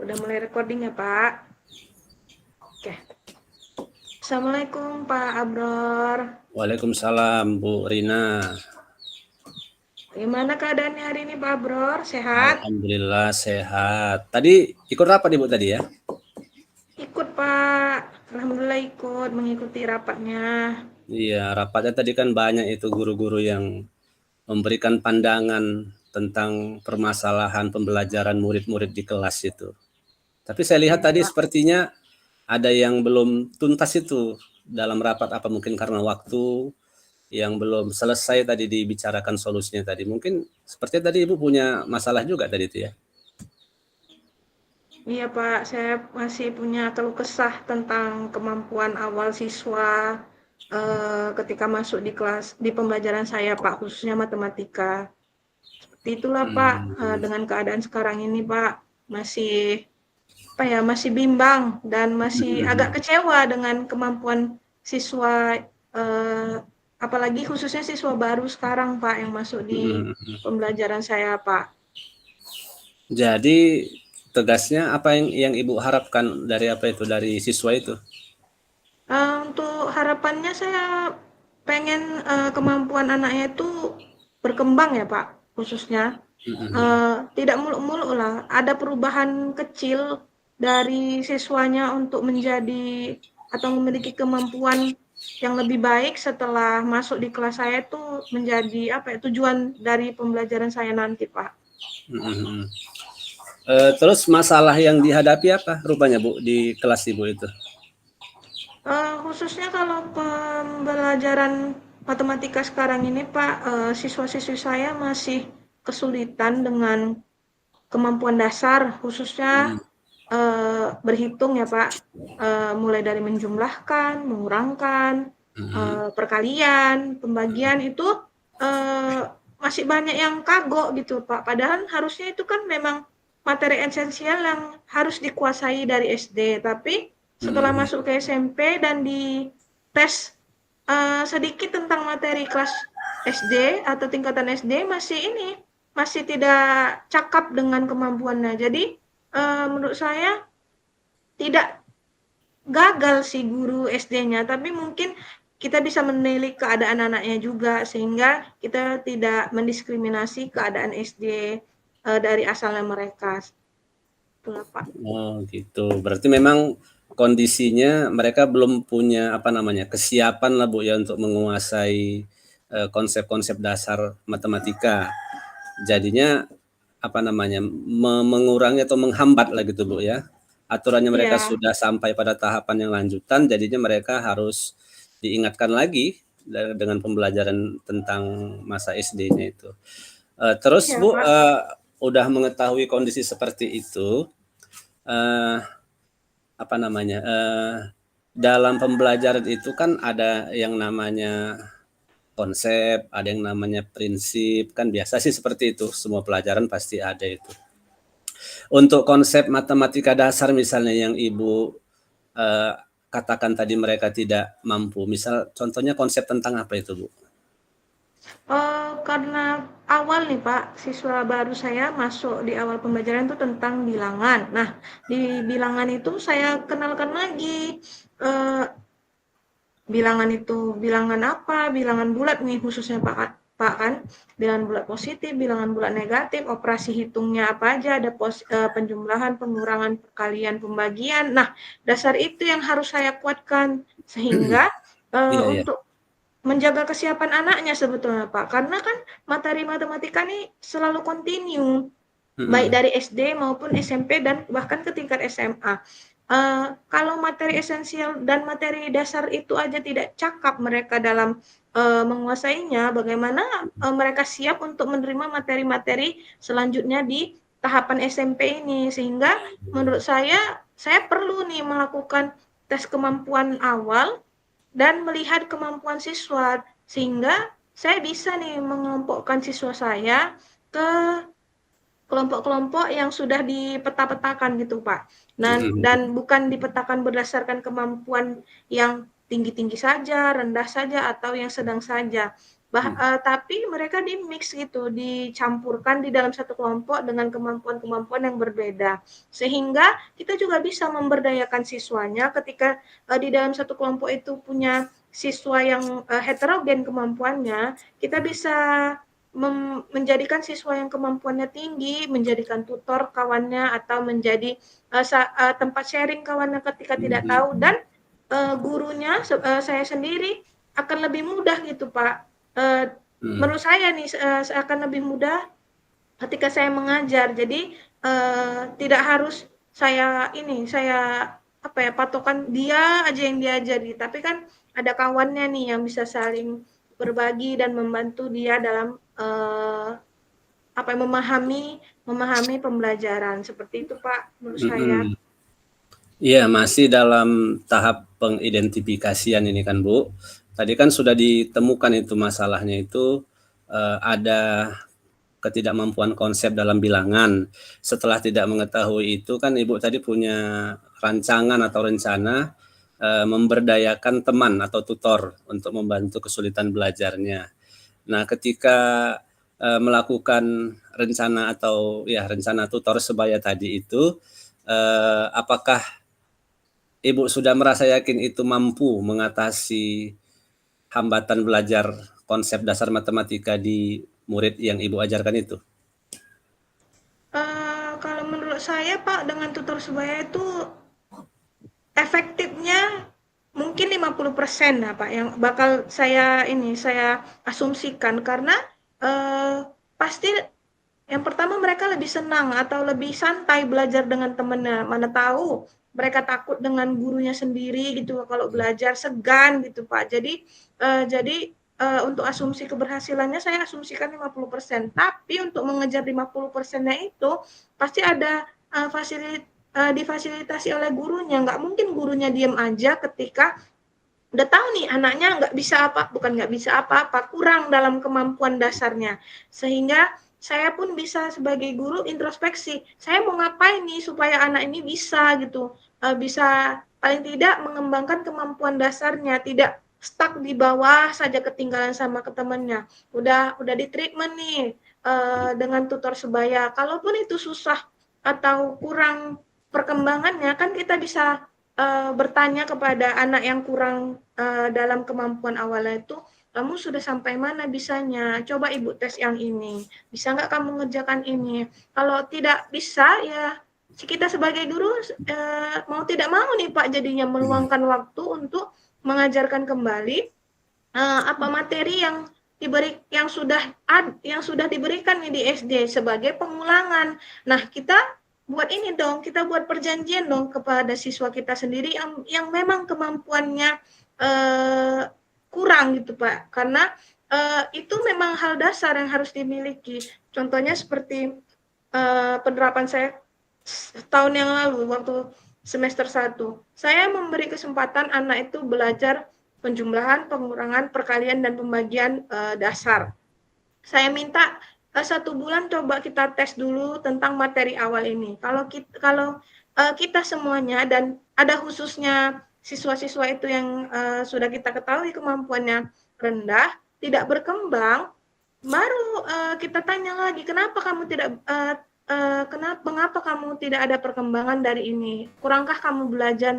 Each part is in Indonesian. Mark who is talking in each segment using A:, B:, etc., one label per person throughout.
A: Udah mulai recording ya, Pak? Oke. Assalamualaikum, Pak Abror.
B: Waalaikumsalam Bu Rina.
A: Gimana keadaannya hari ini, Pak Abror? Sehat?
B: Alhamdulillah sehat. Tadi ikut rapat Ibu tadi ya?
A: Ikut, Pak. Alhamdulillah ikut mengikuti rapatnya.
B: Iya, rapatnya tadi kan banyak itu guru-guru yang memberikan pandangan tentang permasalahan pembelajaran murid-murid di kelas itu. Tapi saya lihat
A: Iya,
B: tadi
A: Pak.
B: sepertinya ada yang belum tuntas itu dalam rapat, apa mungkin karena waktu yang belum selesai tadi dibicarakan solusinya tadi. Mungkin seperti tadi Ibu punya masalah juga tadi itu ya?
A: Iya, Pak. Saya masih punya keluh kesah tentang kemampuan awal siswa ketika masuk di kelas di pembelajaran saya, Pak, khususnya matematika. Seperti itulah, Pak.
B: Hmm.
A: Dengan keadaan sekarang ini, Pak, masih bimbang dan masih agak kecewa dengan kemampuan siswa, eh, apalagi khususnya siswa baru sekarang, Pak, yang masuk di pembelajaran saya, Pak.
B: Jadi tegasnya apa yang Ibu harapkan dari apa itu dari siswa itu?
A: Untuk harapannya saya pengen kemampuan anaknya itu berkembang ya, Pak, khususnya. Tidak muluk-muluk lah, ada perubahan kecil dari siswanya untuk menjadi atau memiliki kemampuan yang lebih baik setelah masuk di kelas saya itu menjadi apa ya, tujuan dari pembelajaran saya nanti, Pak.
B: Terus masalah yang dihadapi apa rupanya Bu di kelas Ibu itu?
A: Khususnya kalau pembelajaran matematika sekarang ini, Pak, siswa-siswi saya masih kesulitan dengan kemampuan dasar, khususnya berhitung ya, Pak. Mulai dari menjumlahkan, mengurangkan, perkalian, pembagian itu masih banyak yang kagok gitu, Pak. Padahal harusnya itu kan memang materi esensial yang harus dikuasai dari SD, tapi setelah masuk ke SMP dan di tes sedikit tentang materi kelas SD atau tingkatan SD masih tidak cakap dengan kemampuannya. Jadi menurut saya tidak gagal si guru SD-nya, tapi mungkin kita bisa menilik keadaan anaknya juga sehingga kita tidak mendiskriminasi keadaan SD dari asalnya mereka. Itulah, Pak.
B: Oh gitu. Berarti memang kondisinya mereka belum punya apa namanya kesiapan lah Bu ya untuk menguasai konsep-konsep dasar matematika. Jadinya apa namanya mengurangi atau menghambat lah gitu Bu ya. Aturannya mereka
A: Iya,
B: sudah sampai pada tahapan yang lanjutan, jadinya mereka harus diingatkan lagi dengan pembelajaran tentang masa SD-nya itu. Terus
A: iya,
B: Bu,
A: Pak.
B: udah mengetahui kondisi seperti itu, eh, apa namanya dalam pembelajaran itu kan ada yang namanya konsep, ada yang namanya prinsip, kan biasa sih seperti itu, semua pelajaran pasti ada itu. Untuk konsep matematika dasar misalnya yang Ibu eh, katakan tadi mereka tidak mampu, misal contohnya konsep tentang apa itu Bu?
A: Karena awal nih Pak, siswa baru saya masuk di awal pembelajaran itu tentang bilangan. Nah, di bilangan itu saya kenalkan lagi eh, bilangan itu bilangan apa, bilangan bulat nih khususnya Pak kan, bilangan bulat positif, bilangan bulat negatif, operasi hitungnya apa aja, ada penjumlahan, pengurangan, perkalian, pembagian. Nah, dasar itu yang harus saya kuatkan sehingga
B: Iya ya.
A: untuk menjaga kesiapan anaknya sebetulnya Pak, karena kan materi matematika nih selalu continue, baik dari SD maupun SMP dan bahkan ke tingkat SMA. Kalau materi esensial dan materi dasar itu aja tidak cakap mereka dalam menguasainya, bagaimana mereka siap untuk menerima materi-materi selanjutnya di tahapan SMP ini? Sehingga menurut saya perlu nih melakukan tes kemampuan awal dan melihat kemampuan siswa sehingga saya bisa nih mengelompokkan siswa saya ke kelompok-kelompok yang sudah dipeta-petakan gitu Pak. Dan bukan dipetakan berdasarkan kemampuan yang tinggi-tinggi saja, rendah saja, atau yang sedang saja. Tapi mereka di-mix gitu, dicampurkan di dalam satu kelompok dengan kemampuan-kemampuan yang berbeda. Sehingga kita juga bisa memberdayakan siswanya ketika di dalam satu kelompok itu punya siswa yang heterogen kemampuannya, kita bisa menjadikan siswa yang kemampuannya tinggi, menjadikan tutor kawannya atau menjadi tempat sharing kawannya ketika tidak tahu, dan gurunya saya sendiri akan lebih mudah gitu Pak. Menurut saya nih akan lebih mudah ketika saya mengajar. Jadi tidak harus saya patokan dia aja yang diajari, tapi kan ada kawannya nih yang bisa saling berbagi dan membantu dia dalam memahami pembelajaran. Seperti itu Pak menurut saya.
B: Iya, masih dalam tahap pengidentifikasian ini kan Bu. Tadi kan sudah ditemukan itu masalahnya itu ada ketidakmampuan konsep dalam bilangan. Setelah tidak mengetahui itu kan Ibu tadi punya rancangan atau rencana memberdayakan teman atau tutor untuk membantu kesulitan belajarnya. Nah, ketika melakukan rencana atau rencana tutor sebaya tadi itu, apakah Ibu sudah merasa yakin itu mampu mengatasi hambatan belajar konsep dasar matematika di murid yang Ibu ajarkan itu?
A: Kalau menurut saya Pak, dengan tutor sebaya itu efektifnya mungkin 50% lah Pak, yang bakal saya asumsikan, karena pasti yang pertama mereka lebih senang atau lebih santai belajar dengan temannya. Mana tahu mereka takut dengan gurunya sendiri gitu kalau belajar, segan gitu Pak. Jadi untuk asumsi keberhasilannya saya asumsikan 50%. Tapi untuk mengejar 50%-nya itu pasti ada difasilitasi oleh gurunya. Nggak mungkin gurunya diam aja ketika udah tahu nih anaknya nggak bisa apa-apa, kurang dalam kemampuan dasarnya. Sehingga saya pun bisa sebagai guru introspeksi, saya mau ngapain nih supaya anak ini bisa gitu, bisa paling tidak mengembangkan kemampuan dasarnya, tidak stuck di bawah saja ketinggalan sama ke temannya. Udah di treatment nih dengan tutor sebaya. Kalaupun itu susah atau kurang perkembangannya, kan kita bisa bertanya kepada anak yang kurang dalam kemampuan awalnya itu, kamu sudah sampai mana bisanya? Coba ibu tes yang ini. Bisa nggak kamu ngerjakan ini? Kalau tidak bisa, ya kita sebagai guru mau tidak mau nih Pak jadinya meluangkan waktu untuk mengajarkan kembali apa materi yang sudah diberikan nih di SD sebagai pengulangan. Nah, kita buat perjanjian dong kepada siswa kita sendiri yang memang kemampuannya kurang gitu Pak, karena itu memang hal dasar yang harus dimiliki. Contohnya seperti penerapan saya tahun yang lalu waktu semester 1. Saya memberi kesempatan anak itu belajar penjumlahan, pengurangan, perkalian, dan pembagian dasar. Saya minta 1 bulan coba kita tes dulu tentang materi awal ini. Kalau kita semuanya, dan ada khususnya siswa-siswa itu yang sudah kita ketahui kemampuannya rendah, tidak berkembang, baru kita tanya lagi, mengapa kamu tidak ada perkembangan dari ini? Kurangkah kamu belajar,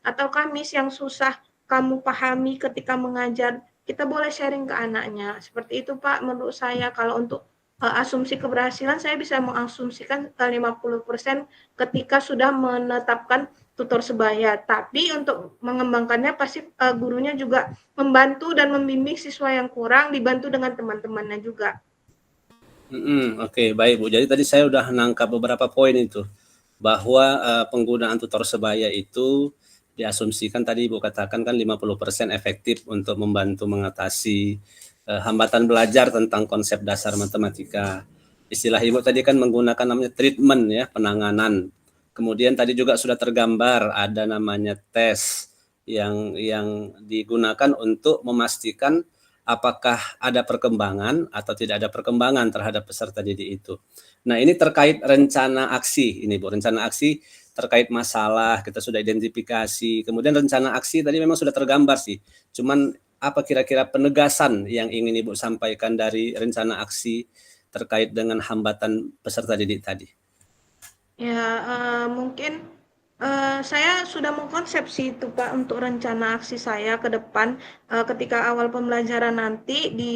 A: atau miss yang susah kamu pahami ketika mengajar? Kita boleh sharing ke anaknya. Seperti itu Pak, menurut saya. Kalau untuk asumsi keberhasilan, saya bisa mengasumsikan 50% ketika sudah menetapkan tutor sebaya. Tapi untuk mengembangkannya pasti gurunya juga membantu dan membimbing siswa yang kurang, dibantu dengan teman-temannya juga.
B: Oke, baik Bu. Jadi tadi saya udah nangkap beberapa poin itu, bahwa penggunaan tutor sebaya itu diasumsikan tadi Ibu katakan kan 50% efektif untuk membantu mengatasi hambatan belajar tentang konsep dasar matematika. Istilah Ibu tadi kan menggunakan namanya treatment ya, penanganan. Kemudian tadi juga sudah tergambar ada namanya tes yang digunakan untuk memastikan apakah ada perkembangan atau tidak ada perkembangan terhadap peserta didik itu. Nah, ini terkait rencana aksi ini Bu, rencana aksi terkait masalah kita sudah identifikasi. Kemudian rencana aksi tadi memang sudah tergambar sih. Cuman apa kira-kira penegasan yang ingin Ibu sampaikan dari rencana aksi terkait dengan hambatan peserta didik tadi?
A: Ya, mungkin saya sudah mengkonsepsi itu Pak untuk rencana aksi saya ke depan ketika awal pembelajaran nanti di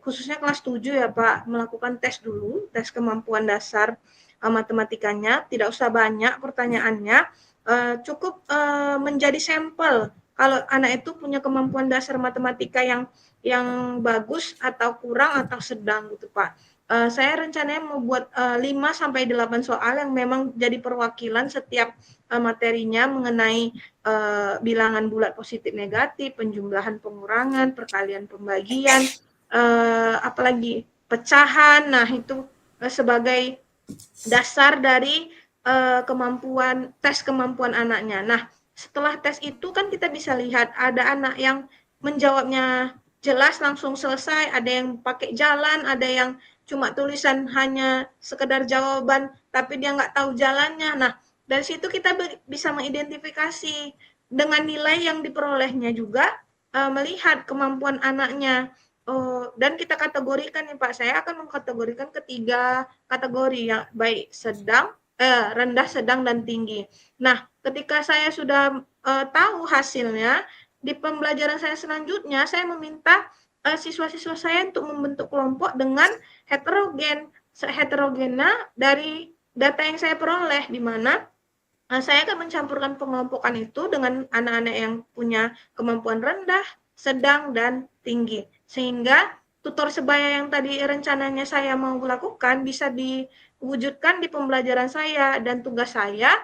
A: khususnya kelas 7 ya Pak, melakukan tes dulu, tes kemampuan dasar matematikanya, tidak usah banyak pertanyaannya, cukup menjadi sampel kalau anak itu punya kemampuan dasar matematika yang bagus atau kurang atau sedang gitu Pak. Saya rencananya mau buat 5 sampai 8 soal yang memang jadi perwakilan setiap materinya mengenai bilangan bulat positif negatif, penjumlahan pengurangan, perkalian pembagian, apalagi pecahan. Nah, itu sebagai dasar dari kemampuan tes kemampuan anaknya. Nah, setelah tes itu kan kita bisa lihat ada anak yang menjawabnya jelas langsung selesai, ada yang pakai jalan, ada yang cuma tulisan hanya sekedar jawaban tapi dia nggak tahu jalannya. Nah, dari situ kita bisa mengidentifikasi dengan nilai yang diperolehnya juga melihat kemampuan anaknya. Dan kita kategorikan nih Pak, saya akan mengkategorikan ketiga kategori yang baik sedang, rendah, sedang, dan tinggi. Nah, ketika saya sudah tahu hasilnya, di pembelajaran saya selanjutnya, saya meminta siswa-siswa saya untuk membentuk kelompok dengan heterogena dari data yang saya peroleh, di mana saya akan mencampurkan pengelompokan itu dengan anak-anak yang punya kemampuan rendah, sedang, dan tinggi. Sehingga tutor sebaya yang tadi rencananya saya mau lakukan bisa diwujudkan di pembelajaran saya, dan tugas saya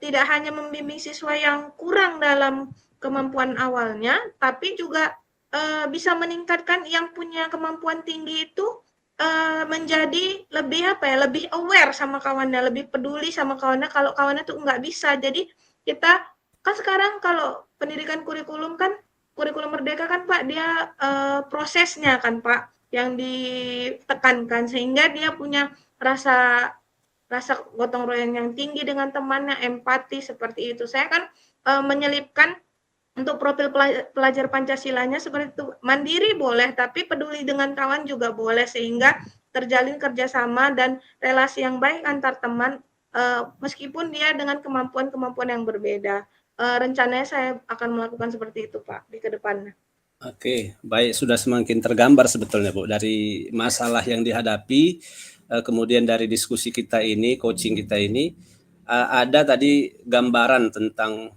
A: tidak hanya membimbing siswa yang kurang dalam kemampuan awalnya, tapi juga bisa meningkatkan yang punya kemampuan tinggi itu menjadi lebih aware sama kawannya, lebih peduli sama kawannya kalau kawannya tuh nggak bisa. Jadi kita kan sekarang kalau pendidikan kurikulum merdeka kan Pak, dia prosesnya kan Pak yang ditekankan sehingga dia punya rasa rasa gotong royong yang tinggi dengan temannya, empati seperti itu. Saya kan menyelipkan untuk profil pelajar Pancasilanya seperti itu, mandiri boleh, tapi peduli dengan kawan juga boleh, sehingga terjalin kerjasama dan relasi yang baik antar teman, meskipun dia dengan kemampuan-kemampuan yang berbeda. Rencananya saya akan melakukan seperti itu, Pak, di kedepannya.
B: Oke, baik, sudah semakin tergambar sebetulnya Bu dari masalah yang dihadapi, kemudian dari diskusi kita ini, coaching kita ini, ada tadi gambaran tentang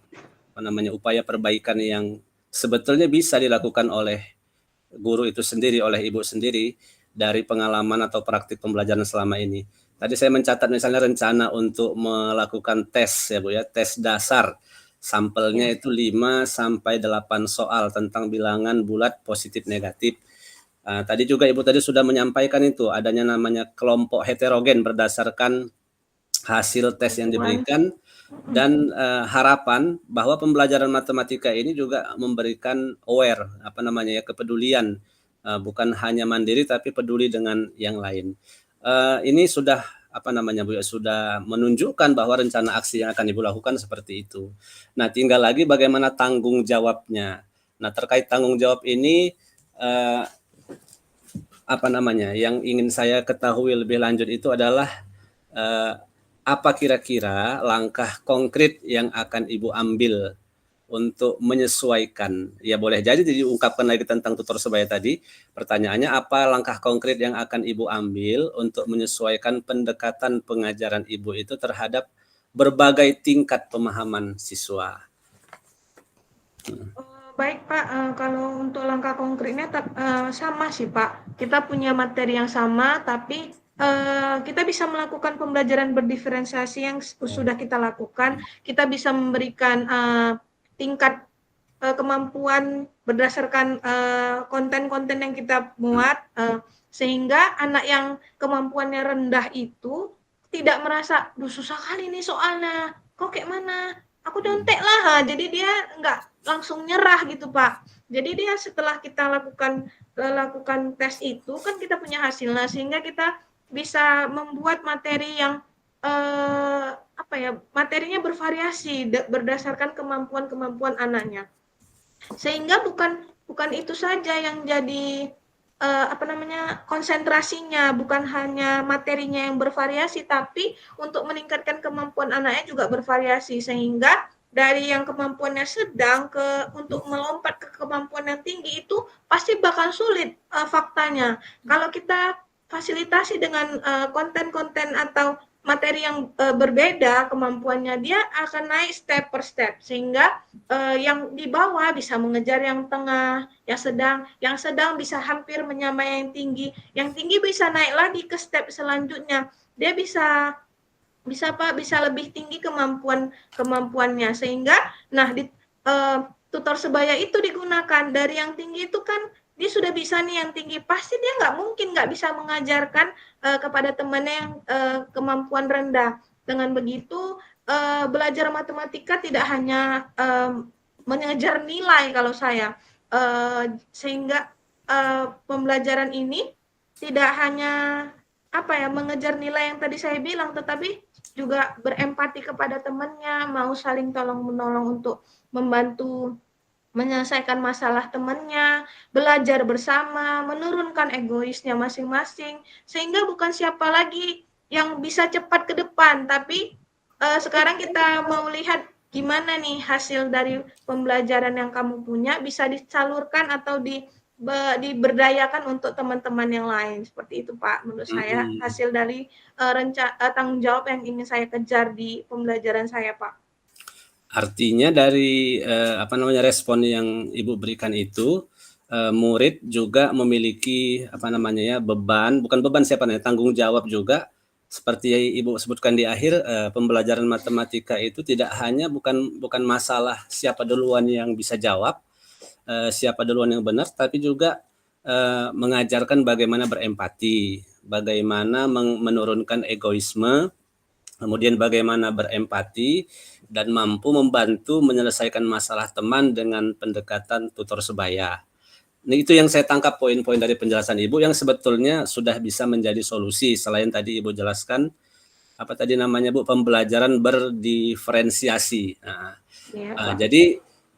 B: upaya perbaikan yang sebetulnya bisa dilakukan oleh guru itu sendiri, oleh ibu sendiri dari pengalaman atau praktik pembelajaran selama ini. Tadi saya mencatat misalnya rencana untuk melakukan tes ya Bu ya, tes dasar. Sampelnya itu 5 sampai 8 soal tentang bilangan bulat positif negatif. Tadi juga Ibu tadi sudah menyampaikan itu adanya namanya kelompok heterogen berdasarkan hasil tes yang diberikan dan harapan bahwa pembelajaran matematika ini juga memberikan kepedulian, bukan hanya mandiri tapi peduli dengan yang lain. Ini sudah Bu ya, sudah menunjukkan bahwa rencana aksi yang akan Ibu lakukan seperti itu. Nah, tinggal lagi bagaimana tanggung jawabnya. Nah, terkait tanggung jawab ini yang ingin saya ketahui lebih lanjut itu adalah apa kira-kira langkah konkret yang akan Ibu ambil untuk menyesuaikan? Ya boleh jadi diungkapkan lagi tentang tutor sebaya tadi. Pertanyaannya, apa langkah konkret yang akan Ibu ambil untuk menyesuaikan pendekatan pengajaran Ibu itu terhadap berbagai tingkat pemahaman siswa?
A: Baik Pak, kalau untuk langkah konkretnya sama sih Pak. Kita punya materi yang sama, tapi kita bisa melakukan pembelajaran berdiferensiasi yang sudah kita lakukan. Kita bisa memberikan tingkat kemampuan berdasarkan konten-konten yang kita muat, sehingga anak yang kemampuannya rendah itu tidak merasa, duh susah kali nih soalnya, kok kayak mana, aku nyontek lah, jadi dia nggak langsung nyerah gitu Pak. Jadi dia setelah kita lakukan tes itu kan kita punya hasilnya, sehingga kita bisa membuat materi yang materinya bervariasi berdasarkan kemampuan-kemampuan anaknya. Sehingga bukan itu saja yang jadi konsentrasinya, bukan hanya materinya yang bervariasi, tapi untuk meningkatkan kemampuan anaknya juga bervariasi, sehingga dari yang kemampuannya sedang untuk melompat ke kemampuan yang tinggi itu pasti bakal sulit faktanya. Kalau kita fasilitasi dengan konten-konten atau materi yang berbeda kemampuannya, dia akan naik step per step, sehingga yang di bawah bisa mengejar yang tengah, yang sedang bisa hampir menyamai yang tinggi bisa naik lagi ke step selanjutnya. Dia bisa lebih tinggi kemampuannya, sehingga tutor sebaya itu digunakan. Dari yang tinggi itu kan dia sudah bisa nih yang tinggi, pasti dia nggak mungkin nggak bisa mengajarkan kepada temannya yang kemampuan rendah. Dengan begitu belajar matematika tidak hanya mengejar nilai kalau saya, sehingga pembelajaran ini tidak hanya mengejar nilai yang tadi saya bilang, tetapi juga berempati kepada temannya, mau saling tolong menolong untuk membantu menyelesaikan masalah temannya, belajar bersama, menurunkan egoisnya masing-masing, sehingga bukan siapa lagi yang bisa cepat ke depan, tapi sekarang kita mau lihat gimana nih hasil dari pembelajaran yang kamu punya bisa disalurkan atau diberdayakan untuk teman-teman yang lain. Seperti itu Pak, menurut saya hasil dari tanggung jawab yang ingin saya kejar di pembelajaran saya Pak.
B: Artinya dari respon yang Ibu berikan itu, murid juga memiliki beban, bukan beban tanggung jawab juga. Seperti Ibu sebutkan di akhir, pembelajaran matematika itu tidak hanya bukan masalah siapa duluan yang bisa jawab, siapa duluan yang benar, tapi juga mengajarkan bagaimana berempati, bagaimana menurunkan egoisme, kemudian bagaimana berempati dan mampu membantu menyelesaikan masalah teman dengan pendekatan tutor sebaya. Nah, itu yang saya tangkap poin-poin dari penjelasan Ibu yang sebetulnya sudah bisa menjadi solusi selain tadi Ibu jelaskan Bu, pembelajaran berdiferensiasi. Jadi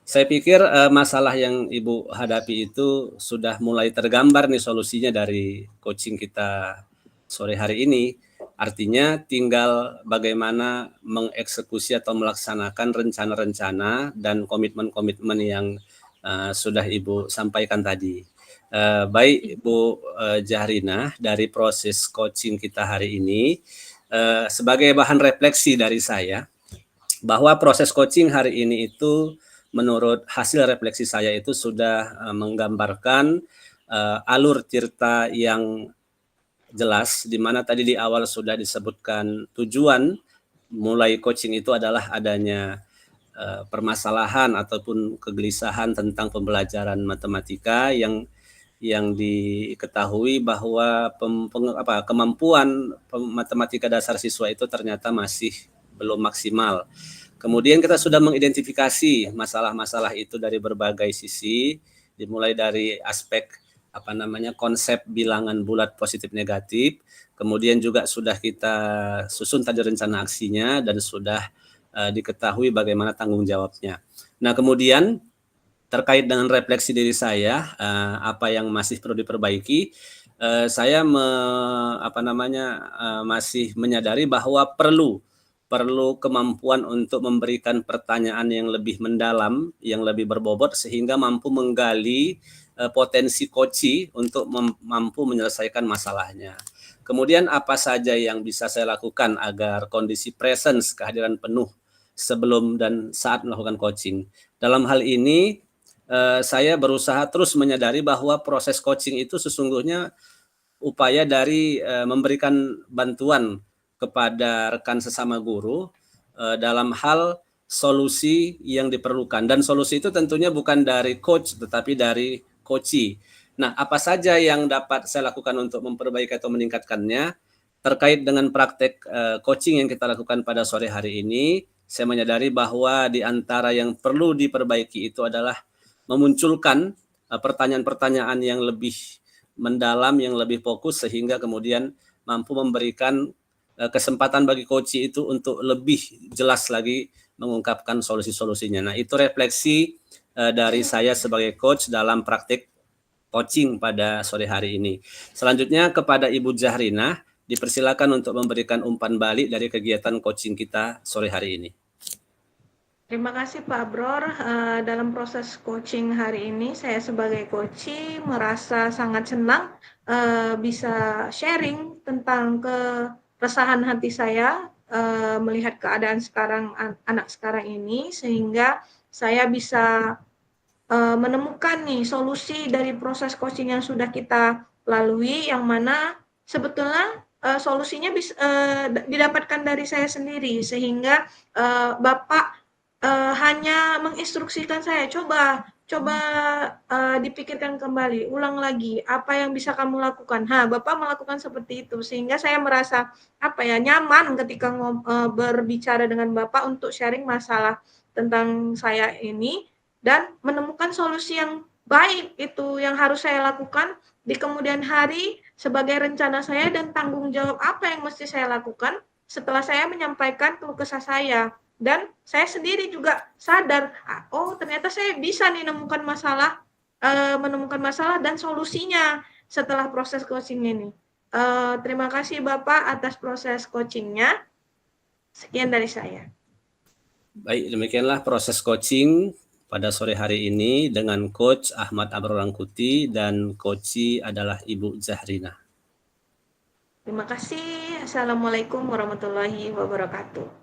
B: saya pikir masalah yang Ibu hadapi itu sudah mulai tergambar nih solusinya dari coaching kita sore hari ini. Artinya tinggal bagaimana mengeksekusi atau melaksanakan rencana-rencana dan komitmen-komitmen yang sudah Ibu sampaikan tadi. Baik Bu Jahrina, dari proses coaching kita hari ini, sebagai bahan refleksi dari saya, bahwa proses coaching hari ini itu menurut hasil refleksi saya itu sudah menggambarkan alur cerita yang jelas, di mana tadi di awal sudah disebutkan tujuan mulai coaching itu adalah adanya permasalahan ataupun kegelisahan tentang pembelajaran matematika yang diketahui bahwa kemampuan matematika dasar siswa itu ternyata masih belum maksimal. Kemudian kita sudah mengidentifikasi masalah-masalah itu dari berbagai sisi, dimulai dari aspek konsep bilangan bulat positif negatif, kemudian juga sudah kita susun tadi rencana aksinya dan sudah diketahui bagaimana tanggung jawabnya. Nah, kemudian terkait dengan refleksi diri saya, apa yang masih perlu diperbaiki, saya masih menyadari bahwa perlu kemampuan untuk memberikan pertanyaan yang lebih mendalam, yang lebih berbobot sehingga mampu menggali potensi coach untuk mampu menyelesaikan masalahnya. Kemudian apa saja yang bisa saya lakukan agar kondisi presence, kehadiran penuh sebelum dan saat melakukan coaching. Dalam hal ini saya berusaha terus menyadari bahwa proses coaching itu sesungguhnya upaya dari memberikan bantuan kepada rekan sesama guru dalam hal solusi yang diperlukan, dan solusi itu tentunya bukan dari coach tetapi dari coachee. Nah, apa saja yang dapat saya lakukan untuk memperbaiki atau meningkatkannya? Terkait dengan praktek coaching yang kita lakukan pada sore hari ini, saya menyadari bahwa di antara yang perlu diperbaiki itu adalah memunculkan pertanyaan-pertanyaan yang lebih mendalam, yang lebih fokus, sehingga kemudian mampu memberikan kesempatan bagi coach itu untuk lebih jelas lagi mengungkapkan solusi-solusinya. Nah, itu refleksi dari saya sebagai coach dalam praktik coaching pada sore hari ini. Selanjutnya kepada Ibu Zahrina, dipersilakan untuk memberikan umpan balik dari kegiatan coaching kita sore hari ini.
A: Terima kasih Pak Bror. Dalam proses coaching hari ini, saya sebagai coach merasa sangat senang bisa sharing tentang keresahan hati saya melihat keadaan sekarang anak sekarang ini, sehingga saya bisa menemukan nih solusi dari proses coaching yang sudah kita lalui, yang mana sebetulnya solusinya bisa didapatkan dari saya sendiri, sehingga Bapak hanya menginstruksikan saya, coba dipikirkan kembali, ulang lagi, apa yang bisa kamu lakukan. Bapak melakukan seperti itu, sehingga saya merasa nyaman ketika berbicara dengan Bapak untuk sharing masalah tentang saya ini, dan menemukan solusi yang baik itu yang harus saya lakukan di kemudian hari sebagai rencana saya dan tanggung jawab apa yang mesti saya lakukan setelah saya menyampaikan keluh kesah saya. Dan saya sendiri juga sadar, oh ternyata saya bisa nih menemukan masalah dan solusinya setelah proses coaching ini. Terima kasih Bapak atas proses coachingnya. Sekian dari saya.
B: Baik, demikianlah proses coaching pada sore hari ini dengan Coach Ahmad Abrorangkuti dan Coach adalah Ibu Zahrina.
A: Terima kasih. Assalamualaikum warahmatullahi wabarakatuh.